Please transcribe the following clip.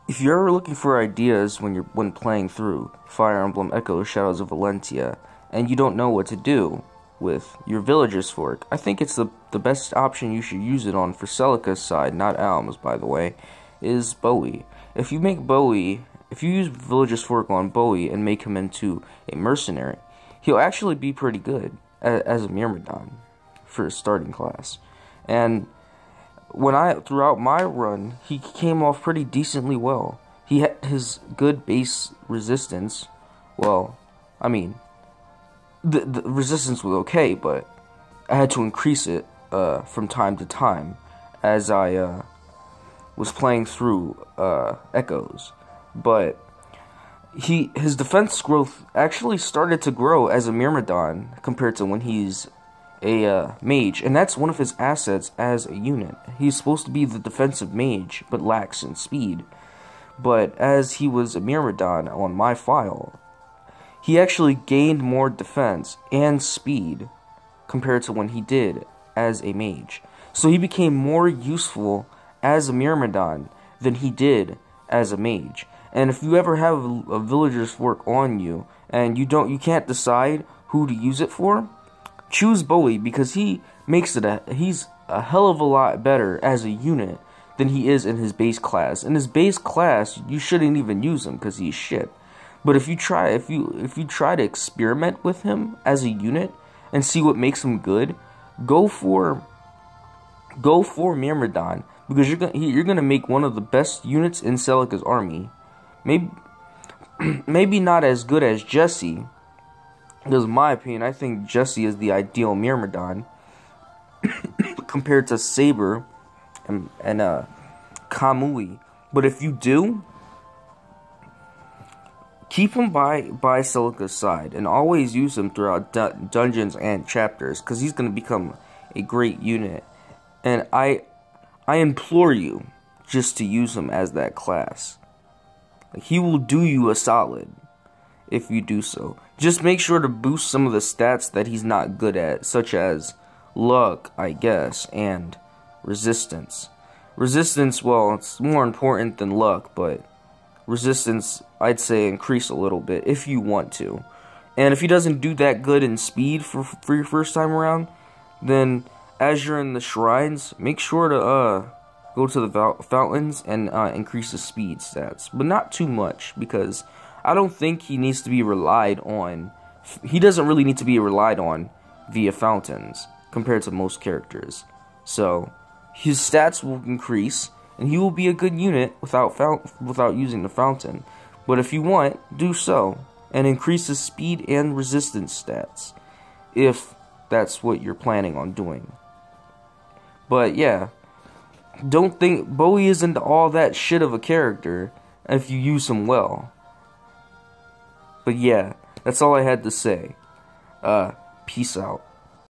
If you're ever looking for ideas when playing through Fire Emblem Echoes Shadows of Valentia, and you don't know what to do with your Villager's Fork, I think it's the best option you should use it on for Celica's side, not Alm's, by the way, is Boey. If you use Villager's Fork on Boey and make him into a mercenary, he'll actually be pretty good as a Myrmidon for his starting class. And throughout my run, he came off pretty decently well. He had his good base resistance. Well, I mean, the resistance was okay, but I had to increase it from time to time as I was playing through Echoes. But his defense growth actually started to grow as a Myrmidon compared to when he's a mage, and that's one of his assets as a unit. He's supposed to be the defensive mage, but lacks in speed. But as he was a Myrmidon on my file, he actually gained more defense and speed compared to when he did as a mage. So he became more useful as a Myrmidon than he did as a mage. And if you ever have a Villager's Fork on you and you can't decide who to use it for, choose Boey, because he's a hell of a lot better as a unit than he is in his base class. In his base class, you shouldn't even use him because he's shit. But if you try to experiment with him as a unit and see what makes him good, go for Myrmidon, because you're gonna make one of the best units in Celica's army. Maybe not as good as Jesse, because in my opinion, I think Jesse is the ideal Myrmidon compared to Saber and Kamui. But if you do, keep him by Celica's side and always use him throughout dungeons and chapters, because he's going to become a great unit. And I implore you just to use him as that class. He will do you a solid if you do so. Just make sure to boost some of the stats that he's not good at, such as luck, I guess, and resistance. Resistance, well, it's more important than luck, but resistance, I'd say, increase a little bit if you want to. And if he doesn't do that good in speed for your first time around, then as you're in the shrines, make sure to go to the fountains and increase the speed stats, but not too much, because I don't think he needs to be relied on. He doesn't really need to be relied on via fountains compared to most characters. So his stats will increase, and he will be a good unit without using the fountain. But if you want, do so, and increase his speed and resistance stats, if that's what you're planning on doing. But yeah, don't think Boey isn't all that shit of a character if you use him well. But yeah, that's all I had to say. Peace out.